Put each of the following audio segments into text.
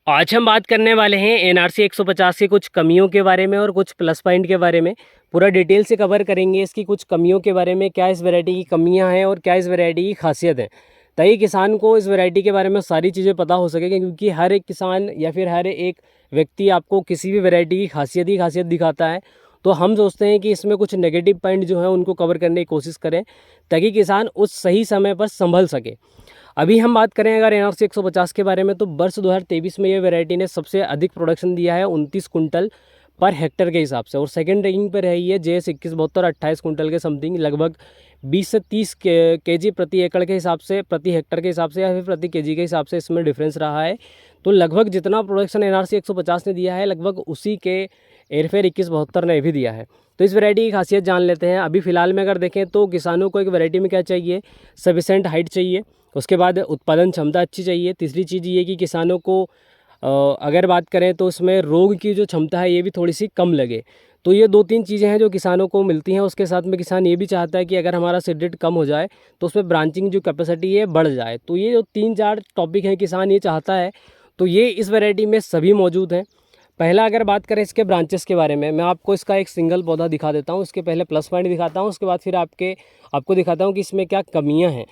आज हम बात करने वाले हैं एनआरसी 150 की कुछ कमियों के बारे में और कुछ प्लस पॉइंट के बारे में। पूरा डिटेल से कवर करेंगे इसकी कुछ कमियों के बारे में, क्या इस वैरायटी की कमियां हैं और क्या इस वैरायटी की खासियत है, ताकि किसान को इस वैरायटी के बारे में सारी चीज़ें पता हो सके। क्योंकि हर एक किसान या फिर हर एक व्यक्ति आपको किसी भी वैरायटी की खासियत दिखाता है। तो हम सोचते हैं कि इसमें कुछ नेगेटिव पॉइंट जो है उनको कवर करने की कोशिश करें, ताकि किसान उस सही समय पर संभल सके। अभी हम बात करें अगर एनआरसी 150 के बारे में, तो वर्ष 2023 में ये वैरायटी ने सबसे अधिक प्रोडक्शन दिया है 29 कुंटल पर हेक्टर के हिसाब से, और सेकंड रैंकिंग पर रही है JS 2172 28 कुंटल के समथिंग, लगभग 20 से 30 केजी प्रति एकड़ के हिसाब से, प्रति हेक्टर के हिसाब से या फिर प्रति केजी के हिसाब से इसमें डिफरेंस रहा है। तो लगभग जितना प्रोडक्शन एनआरसी 150 ने दिया है, लगभग उसी के एयरफेयर 2172 ने भी दिया है। तो इस वैरायटी की खासियत जान लेते हैं। अभी फ़िलहाल में अगर देखें तो किसानों को एक वैरायटी में क्या चाहिए, सफिशेंट हाइट चाहिए, उसके बाद उत्पादन क्षमता अच्छी चाहिए। तीसरी चीज़ ये कि किसानों को अगर बात करें तो इसमें रोग की जो क्षमता है ये भी थोड़ी सी कम लगे। तो ये 2-3 चीज़ें हैं जो किसानों को मिलती हैं। उसके साथ में किसान ये भी चाहता है कि अगर हमारा सीड रेट कम हो जाए तो उसमें ब्रांचिंग जो कैपेसिटी है बढ़ जाए। तो ये जो 3-4 टॉपिक हैं किसान ये चाहता है, तो ये इस वैरायटी में सभी मौजूद हैं। पहला अगर बात करें इसके ब्रांचेस के बारे में, मैं आपको इसका एक सिंगल पौधा दिखा देता हूँ। इसके पहले प्लस पॉइंट दिखाता हूँ, उसके बाद फिर आपको दिखाता हूँ कि इसमें क्या कमियाँ हैं।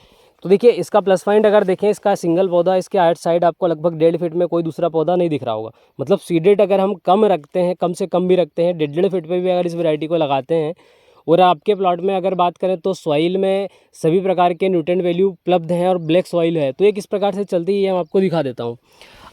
तो देखिए इसका प्लस पॉइंट अगर देखें, इसका सिंगल पौधा, इसके आउट साइड आपको लगभग 1.5 फीट में कोई दूसरा पौधा नहीं दिख रहा होगा। मतलब सीड रेट अगर हम कम रखते हैं, कम से कम भी रखते हैं, 1.5 फीट पे भी अगर इस वैरायटी को लगाते हैं, और आपके प्लॉट में अगर बात करें तो सॉइल में सभी प्रकार के न्यूट्रिएंट वैल्यू उपलब्ध हैं और ब्लैक सॉइल है, तो ये किस प्रकार से चलती है ये हम आपको दिखा देता हूँ।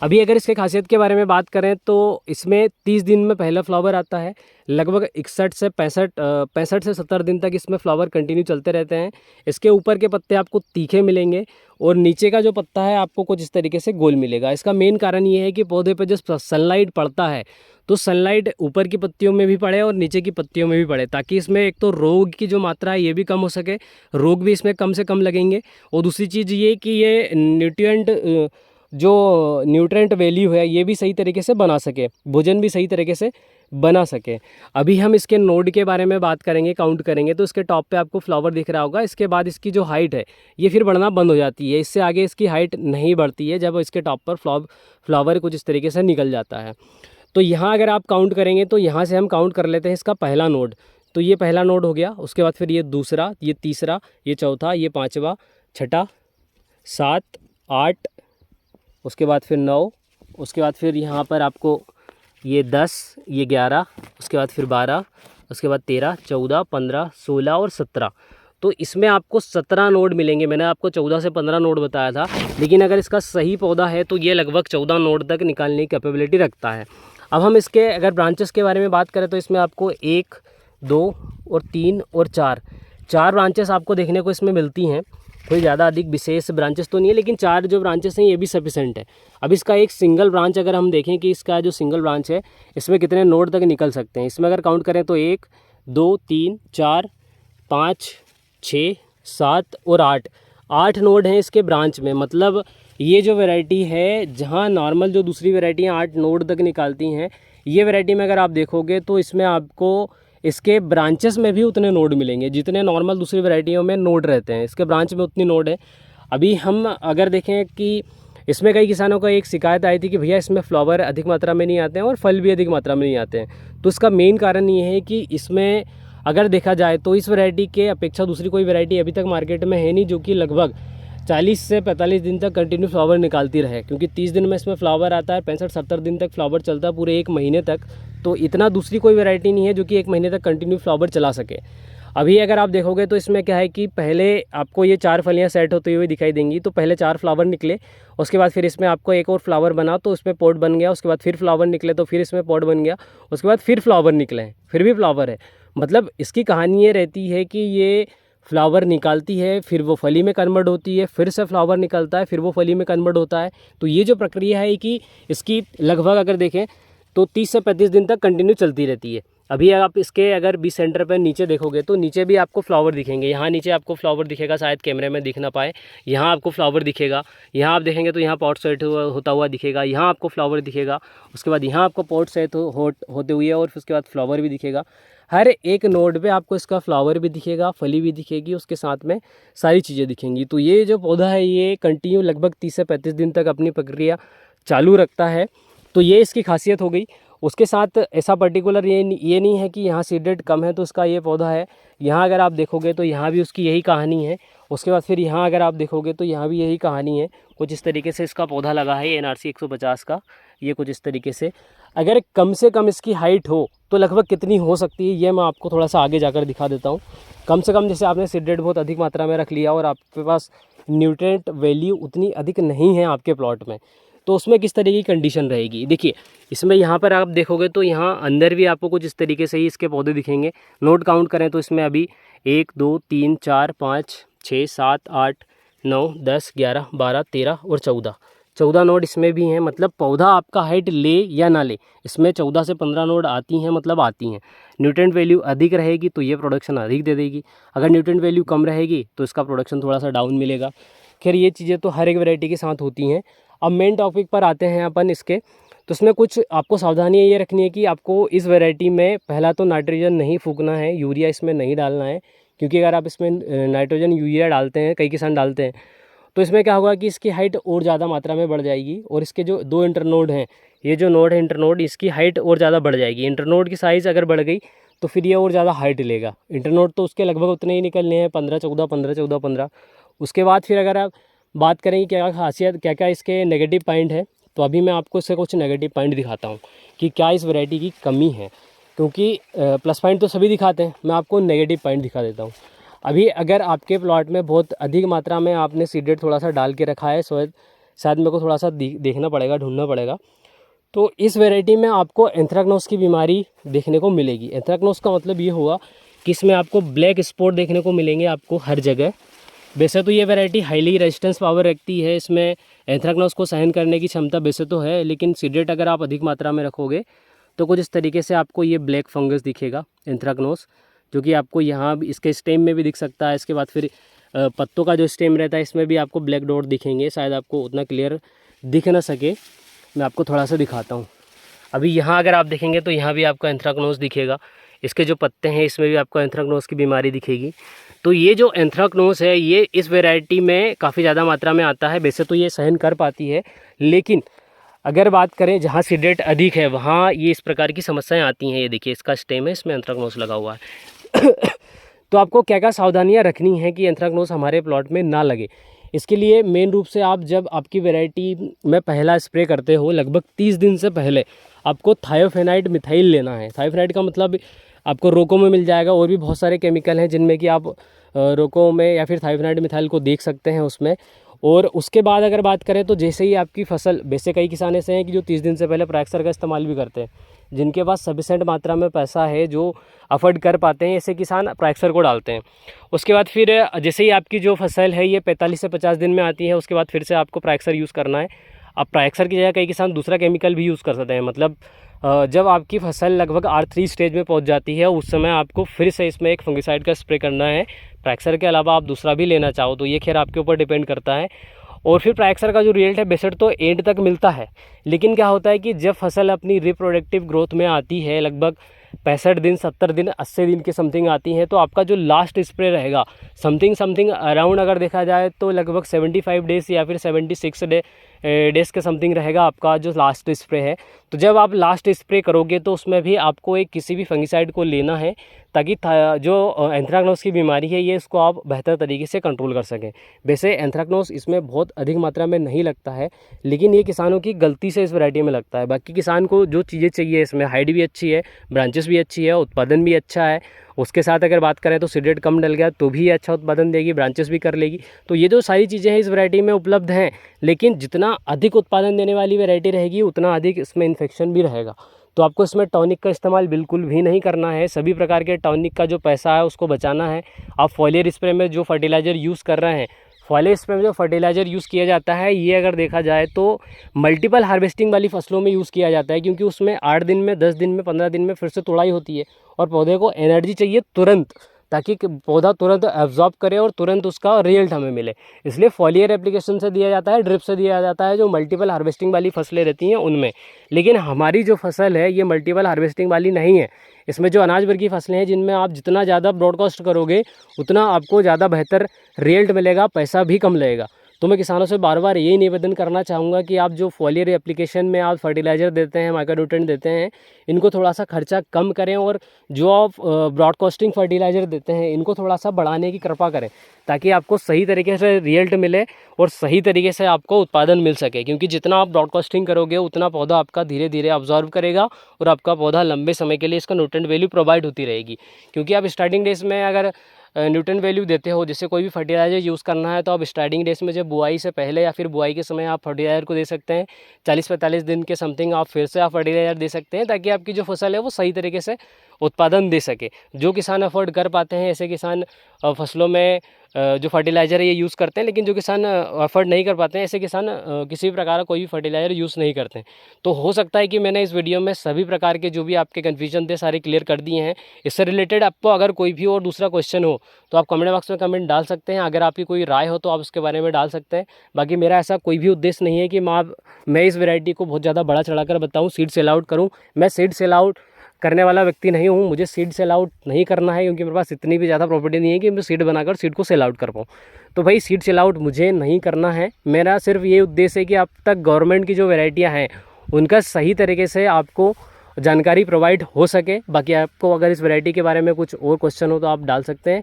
अभी अगर इसके खासियत के बारे में बात करें तो इसमें 30 दिन में पहला फ्लावर आता है। लगभग 61 से 65 से 70 दिन तक इसमें फ्लावर कंटिन्यू चलते रहते हैं। इसके ऊपर के पत्ते आपको तीखे मिलेंगे और नीचे का जो पत्ता है आपको कुछ इस तरीके से गोल मिलेगा। इसका मेन कारण ये है कि पौधे पर जब सनलाइट पड़ता है तो सनलाइट ऊपर की पत्तियों में भी पड़े और नीचे की पत्तियों में भी पड़े, ताकि इसमें एक तो रोग की जो मात्रा है ये भी कम हो सके, रोग भी इसमें कम से कम लगेंगे। और दूसरी चीज़ ये कि ये न्यूट्रेंट वैल्यू है ये भी सही तरीके से बना सके, भोजन भी सही तरीके से बना सके। अभी हम इसके नोड के बारे में बात करेंगे, काउंट करेंगे, तो इसके टॉप पे आपको फ्लावर दिख रहा होगा। इसके बाद इसकी जो हाइट है ये फिर बढ़ना बंद हो जाती है, इससे आगे इसकी हाइट नहीं बढ़ती है जब इसके टॉप पर फ्लावर कुछ इस तरीके से निकल जाता है। तो यहाँ अगर आप काउंट करेंगे तो यहाँ से हम काउंट कर लेते हैं इसका पहला नोड। तो ये पहला नोड हो गया, उसके बाद फिर ये दूसरा, ये तीसरा, ये चौथा, ये पाँचवा, छठा, 7, 8, उसके बाद फिर 9, उसके बाद फिर यहाँ पर आपको ये 10, ये 11, उसके बाद फिर 12, उसके बाद 13, 14, 15, 16 और 17। तो इसमें आपको 17 नोड मिलेंगे। मैंने आपको 14 से 15 नोड बताया था, लेकिन अगर इसका सही पौधा है तो ये लगभग 14 नोड तक निकालने की कैपेबिलिटी रखता है। अब हम इसके अगर ब्रांचेस के बारे में बात करें तो इसमें आपको 1, 2 और 3 और 4 ब्रांचेस आपको देखने को इसमें मिलती हैं। कोई ज़्यादा अधिक विशेष ब्रांचेस तो नहीं है, लेकिन 4 जो ब्रांचेस हैं ये भी सफिशेंट है। अब इसका एक सिंगल ब्रांच अगर हम देखें कि इसका जो सिंगल ब्रांच है इसमें कितने नोड तक निकल सकते हैं, इसमें अगर काउंट करें तो 1, 2, 3, 4, 5, 6, 7 और 8 नोड हैं इसके ब्रांच में। मतलब ये जो वैरायटी है, जहाँ नॉर्मल जो दूसरी वैरायटियाँ 8 नोड तक निकालती हैं, ये वैरायटी में अगर आप देखोगे तो इसमें आपको इसके ब्रांचेस में भी उतने नोड मिलेंगे जितने नॉर्मल दूसरी वैरायटियों में नोड रहते हैं, इसके ब्रांच में उतनी नोड है। अभी हम अगर देखें कि इसमें कई किसानों को एक शिकायत आई थी कि भैया इसमें फ्लावर अधिक मात्रा में नहीं आते हैं और फल भी अधिक मात्रा में नहीं आते हैं। तो इसका मेन कारण ये है कि इसमें अगर देखा जाए तो इस वैरायटी के अपेक्षा दूसरी कोई वैरायटी अभी तक मार्केट में है नहीं जो कि लगभग 40 से 45 दिन तक कंटिन्यू फ्लावर निकालती रहे। क्योंकि 30 दिन में इसमें फ्लावर आता है, 65-70 दिन तक फ्लावर चलता है, पूरे 1 महीने तक। तो इतना दूसरी कोई वैरायटी नहीं है जो कि 1 महीने तक कंटिन्यू फ्लावर चला सके। अभी अगर आप देखोगे तो इसमें क्या है कि पहले आपको ये 4 फलियाँ सेट होती हुई दिखाई देंगी। तो पहले 4 फ्लावर निकले, उसके बाद फिर इसमें आपको एक और फ्लावर बना तो उसमें पॉट बन गया, उसके बाद फिर फ्लावर निकले तो फिर इसमें पॉट बन गया, उसके बाद फिर फ्लावर निकले, फिर भी फ्लावर है। मतलब इसकी कहानी ये रहती है कि ये फ्लावर निकालती है, फिर वो फली में कन्वर्ट होती है, फिर से फ्लावर निकलता है, फिर वो फली में कन्वर्ट होता है। तो ये जो प्रक्रिया है कि इसकी लगभग अगर देखें तो 30 से 35 दिन तक कंटिन्यू चलती रहती है। अभी आप इसके अगर बीज सेंटर पर नीचे देखोगे तो नीचे भी आपको फ्लावर दिखेंगे। यहाँ नीचे आपको फ्लावर दिखेगा, शायद कैमरे में दिख ना पाए, यहाँ आपको फ्लावर दिखेगा। यहाँ आप देखेंगे तो यहाँ पॉट सेट होता हुआ दिखेगा, यहाँ आपको फ्लावर दिखेगा, उसके बाद यहाँ आपको पॉट सेट होते हुए और उसके बाद फ्लावर भी दिखेगा। हर एक नोड पे आपको इसका फ्लावर भी दिखेगा, फली भी दिखेगी, उसके साथ में सारी चीज़ें दिखेंगी। तो ये जो पौधा है ये कंटिन्यू लगभग 30 से 35 दिन तक अपनी प्रक्रिया चालू रखता है। तो ये इसकी खासियत हो गई। उसके साथ ऐसा पर्टिकुलर ये नहीं है कि यहाँ सीड रेट कम है तो उसका ये पौधा है। यहाँ अगर आप देखोगे तो यहाँ भी उसकी यही कहानी है। उसके बाद फिर यहाँ अगर आप देखोगे तो यहाँ भी यही कहानी है। कुछ इस तरीके से इसका पौधा लगा है NRC 150 का, ये कुछ इस तरीके से। अगर कम से कम इसकी हाइट हो तो लगभग कितनी हो सकती है ये मैं आपको थोड़ा सा आगे जाकर दिखा देता हूँ। कम से कम जैसे आपने सीड रेट बहुत अधिक मात्रा में रख लिया और आपके पास न्यूट्रिएंट वैल्यू उतनी अधिक नहीं है आपके प्लॉट में, तो उसमें किस तरीके की कंडीशन रहेगी। देखिए इसमें यहाँ पर आप देखोगे तो यहाँ अंदर भी आपको कुछ इस तरीके से ही इसके पौधे दिखेंगे। नोड काउंट करें तो इसमें अभी 1 2 3 4 5 6 7 8 9 10 11 12 13 और 14 नोड इसमें भी हैं। मतलब पौधा आपका हाइट ले या ना ले, इसमें 14 से 15 नोड आती हैं, मतलब आती हैं। न्यूट्रिएंट वैल्यू अधिक रहेगी तो ये प्रोडक्शन अधिक दे देगी, अगर न्यूट्रिएंट वैल्यू कम रहेगी तो इसका प्रोडक्शन थोड़ा सा डाउन मिलेगा। खैर ये चीज़ें तो हर एक वैरायटी के साथ होती हैं। अब मेन टॉपिक पर आते हैं अपन इसके, तो इसमें कुछ आपको सावधानियाँ ये रखनी है कि आपको इस वैरायटी में पहला तो नाइट्रोजन नहीं फूकना है, यूरिया इसमें नहीं डालना है। क्योंकि अगर आप इसमें नाइट्रोजन यूरिया डालते हैं, कई किसान डालते हैं, तो इसमें क्या होगा कि इसकी हाइट और ज़्यादा मात्रा में बढ़ जाएगी और इसके जो 2 इंटरनोड हैं, ये जो नोड है इंटरनोड, इसकी हाइट और ज़्यादा बढ़ जाएगी। इंटरनोड की साइज़ अगर बढ़ गई तो फिर ये और ज़्यादा हाइट लेगा। इंटरनोड तो उसके लगभग उतने ही निकलने हैं, 15 14 15 14 15। उसके बाद फिर अगर आप बात करें क्या खासियत, क्या क्या इसके नेगेटिव पॉइंट है, तो अभी मैं आपको इससे कुछ नेगेटिव पॉइंट दिखाता हूँ कि क्या इस वैरायटी की कमी है। क्योंकि प्लस पॉइंट तो सभी दिखाते हैं, मैं आपको नेगेटिव पॉइंट दिखा देता हूँ। अभी अगर आपके प्लॉट में बहुत अधिक मात्रा में आपने सीड रेट थोड़ा सा डाल के रखा है, शायद मेरे को थोड़ा सा देखना पड़ेगा, ढूंढना पड़ेगा। तो इस वैरायटी में आपको एंथ्रेक्नोज की बीमारी देखने को मिलेगी। एंथ्रेक्नोज का मतलब ये हुआ कि इसमें आपको ब्लैक स्पॉट देखने को मिलेंगे आपको हर जगह। वैसे तो ये वैरायटी हाईली रेजिस्टेंस पावर रखती है, इसमें एंथ्रेक्नोज को सहन करने की क्षमता वैसे तो है, लेकिन सीड रेट अगर आप अधिक मात्रा में रखोगे तो कुछ इस तरीके से आपको ये ब्लैक फंगस दिखेगा एंथ्रेक्नोज, जो कि आपको यहाँ इसके स्टेम में भी दिख सकता है। इसके बाद फिर पत्तों का जो स्टेम रहता है इसमें भी आपको ब्लैक डॉट दिखेंगे। शायद आपको उतना क्लियर दिख ना सके, मैं आपको थोड़ा सा दिखाता हूँ। अभी यहाँ अगर आप देखेंगे तो यहाँ भी आपको एंथ्रेक्नोज दिखेगा, इसके जो पत्ते हैं इसमें भी आपको एंथ्रेक्नोज की बीमारी दिखेगी। तो ये जो एंथ्रेक्नोज है ये इस वैरायटी में काफ़ी ज़्यादा मात्रा में आता है। वैसे तो ये सहन कर पाती है, लेकिन अगर बात करें जहाँ सीड रेट अधिक है वहाँ ये इस प्रकार की समस्याएं आती हैं। ये देखिए इसका स्टेम है, इसमें एंथ्रेक्नोज लगा हुआ है। तो आपको क्या क्या सावधानियाँ रखनी है कि एंथ्रेक्नोज हमारे प्लॉट में ना लगे। इसके लिए मेन रूप से आप जब आपकी वैरायटी में पहला स्प्रे करते हो लगभग 30 दिन से पहले आपको थायोफेनाइड मिथाइल लेना है। थायोफेनाइड का मतलब आपको रोको में मिल जाएगा, और भी बहुत सारे केमिकल हैं जिनमें कि आप रोको में या फिर थायोफेनाइड मिथाइल को देख सकते हैं उसमें। और उसके बाद अगर बात करें तो जैसे ही आपकी फसल, वैसे कई किसान ऐसे हैं कि जो 30 दिन से पहले प्राक्सर का इस्तेमाल भी करते हैं, जिनके पास सफिशेंट मात्रा में पैसा है, जो अफोर्ड कर पाते हैं, ऐसे किसान प्राक्सर को डालते हैं। उसके बाद फिर जैसे ही आपकी जो फसल है ये 45 से 50 दिन में आती है, उसके बाद फिर से आपको प्राक्सर यूज़ करना है। अब प्राक्सर की जगह कई किसान दूसरा केमिकल भी यूज़ कर सकते हैं। मतलब जब आपकी फसल लगभग R3 स्टेज में पहुंच जाती है उस समय आपको फिर से इसमें एक फंगिसाइड का स्प्रे करना है। प्राक्सर के अलावा आप दूसरा भी लेना चाहो तो ये खैर आपके ऊपर डिपेंड करता है। और फिर प्राक्सर का जो रिजल्ट है बेसिड तो एंड तक मिलता है, लेकिन क्या होता है कि जब फसल अपनी रिप्रोडक्टिव ग्रोथ में आती है, लगभग 65 दिन 70 दिन 80 दिन के समथिंग आती है, तो आपका जो लास्ट स्प्रे रहेगा समथिंग अराउंड अगर देखा जाए तो लगभग 75 डेज़ या फिर 76 डेज़ के समथिंग रहेगा आपका जो लास्ट स्प्रे है। तो जब आप लास्ट स्प्रे करोगे तो उसमें भी आपको एक किसी भी फंगिसाइड को लेना है, ताकि जो एंथ्रेक्नोज की बीमारी है ये इसको आप बेहतर तरीके से कंट्रोल कर सकें। वैसे एंथ्रेक्नोज इसमें बहुत अधिक मात्रा में नहीं लगता है, लेकिन ये किसानों की गलती से इस वैरायटी में लगता है। बाकी किसान को जो चीज़ें चाहिए, इसमें हाइट भी अच्छी है, ब्रांचेस भी अच्छी है, उत्पादन भी अच्छा है। उसके साथ अगर बात करें तो सीड रेट कम डल गया तो भी अच्छा उत्पादन देगी, ब्रांचेस भी कर लेगी। तो ये जो सारी चीज़ें हैं इस वैरायटी में उपलब्ध हैं, लेकिन जितना अधिक उत्पादन देने वाली वैरायटी रहेगी उतना अधिक इसमें इन्फेक्शन भी रहेगा। तो आपको इसमें टॉनिक का इस्तेमाल बिल्कुल भी नहीं करना है। सभी प्रकार के टॉनिक का जो पैसा है उसको बचाना है। आप फॉलियर स्प्रे में जो फर्टिलाइज़र यूज़ कर रहे हैं, फॉलियर स्प्रे में जो फर्टिलाइज़र यूज़ किया जाता है ये अगर देखा जाए तो मल्टीपल हार्वेस्टिंग वाली फसलों में यूज़ किया जाता है, क्योंकि उसमें 8 दिन में, 10 दिन में, 15 दिन में फिर से तुड़ाई होती है और पौधे को एनर्जी चाहिए तुरंत, ताकि पौधा तुरंत एब्जॉर्ब करे और तुरंत उसका रिजल्ट हमें मिले। इसलिए फॉलियर एप्लीकेशन से दिया जाता है, ड्रिप से दिया जाता है, जो मल्टीपल हार्वेस्टिंग वाली फसलें रहती हैं उनमें। लेकिन हमारी जो फसल है ये मल्टीपल हार्वेस्टिंग वाली नहीं है। इसमें जो अनाज वर्गीय फसलें हैं जिनमें आप जितना ज़्यादा ब्रॉडकास्ट करोगे उतना आपको ज़्यादा बेहतर रिजल्ट मिलेगा, पैसा भी कम लगेगा। तो मैं किसानों से बार बार यही निवेदन करना चाहूँगा कि आप जो फॉलियर एप्लीकेशन में आप फर्टिलाइज़र देते हैं, माइक्रोन्यूट्रेंट देते हैं, इनको थोड़ा सा खर्चा कम करें, और जो आप ब्रॉडकास्टिंग फर्टिलाइज़र देते हैं इनको थोड़ा सा बढ़ाने की कृपा करें, ताकि आपको सही तरीके से रिजल्ट मिले और सही तरीके से आपको उत्पादन मिल सके। क्योंकि जितना आप ब्रॉडकास्टिंग करोगे उतना पौधा आपका धीरे धीरे ऑब्जर्व करेगा और आपका पौधा लंबे समय के लिए इसका न्यूट्रिएंट वैल्यू प्रोवाइड होती रहेगी। क्योंकि आप स्टार्टिंग डेज में अगर न्यूट्रिएंट वैल्यू देते हो, जैसे कोई भी फर्टिलाइज़र यूज़ करना है तो आप स्टार्टिंग डेज में जब बुआई से पहले या फिर बुआई के समय आप फर्टिलाइज़र को दे सकते हैं। 40-45 दिन के समथिंग आप फिर से आप फर्टिलाइज़र दे सकते हैं, ताकि आपकी जो फसल है वो सही तरीके से उत्पादन दे सके। जो किसान अफोर्ड कर पाते हैं, ऐसे किसान फसलों में जो फर्टिलाइज़र है ये यूज़ करते हैं, लेकिन जो किसान अफोर्ड नहीं कर पाते हैं, ऐसे किसान किसी भी प्रकार का कोई भी फर्टिलाइज़र यूज़ नहीं करते हैं। तो हो सकता है कि मैंने इस वीडियो में सभी प्रकार के जो भी आपके कन्फ्यूजन थे सारे क्लियर कर दिए हैं। इससे रिलेटेड आपको अगर कोई भी और दूसरा क्वेश्चन हो तो आप कमेंट बॉक्स में कमेंट डाल सकते हैं। अगर आपकी कोई राय हो तो आप उसके बारे में डाल सकते हैं। बाकी मेरा ऐसा कोई भी उद्देश्य नहीं है कि मैं इस वैरायटी को बहुत ज़्यादा बड़ा चढ़ाकर बताऊँ, सीड सेल आउट करूँ। मैं सीड सेल आउट करने वाला व्यक्ति नहीं हूँ। मुझे सीड सेल आउट नहीं करना है, क्योंकि मेरे पास इतनी भी ज़्यादा प्रॉपर्टी नहीं है कि मैं सीड बनाकर सीड को सेल आउट कर पाऊँ। तो भाई सीड सेल आउट मुझे नहीं करना है। मेरा सिर्फ ये उद्देश्य है कि अब तक गवर्नमेंट की जो वैरायटियाँ हैं उनका सही तरीके से आपको जानकारी प्रोवाइड हो सके। बाकी आपको अगर इस वैरायटी के बारे में कुछ और क्वेश्चन हो तो आप डाल सकते हैं,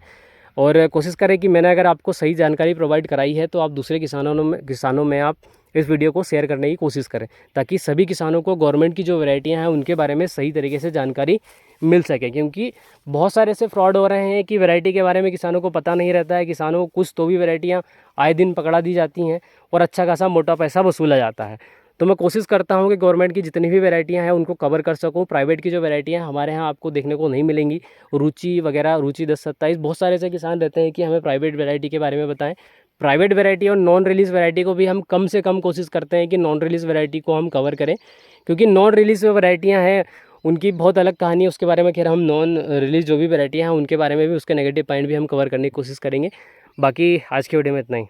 और कोशिश करें कि मैंने अगर आपको सही जानकारी प्रोवाइड कराई है तो आप दूसरे किसानों में आप इस वीडियो को शेयर करने की कोशिश करें, ताकि सभी किसानों को गवर्नमेंट की जो वैरायटियां हैं उनके बारे में सही तरीके से जानकारी मिल सके। क्योंकि बहुत सारे ऐसे फ्रॉड हो रहे हैं कि वैरायटी के बारे में किसानों को पता नहीं रहता है। किसानों को कुछ तो भी वैरायटियाँ आए दिन पकड़ा दी जाती हैं और अच्छा खासा मोटा पैसा वसूला जाता है। तो मैं कोशिश करता हूँ कि गवर्नमेंट की जितनी भी वैरायटियाँ हैं उनको कवर कर सकूँ। प्राइवेट की जो वैरायटियाँ हैं हमारे यहाँ आपको देखने को नहीं मिलेंगी। रुचि वगैरह, रुचि 1027, बहुत सारे ऐसे किसान रहते हैं कि हमें प्राइवेट वैरायटी के बारे में बताएं। प्राइवेट वैरायटी और नॉन रिलीज़ वैरायटी को भी हम कम से कम कोशिश करते हैं कि नॉन रिलीज़ वैरायटी को हम कवर करें, क्योंकि नॉन रिलीज़ वैरायटियाँ हैं उनकी बहुत अलग कहानी है। उसके बारे में खैर हम नॉन रिलीज़ जो भी वैरायटियाँ हैं उनके बारे में भी, उसके नेगेटिव पॉइंट भी हम कवर करने की कोशिश करेंगे। बाकी आज की वीडियो में इतना ही।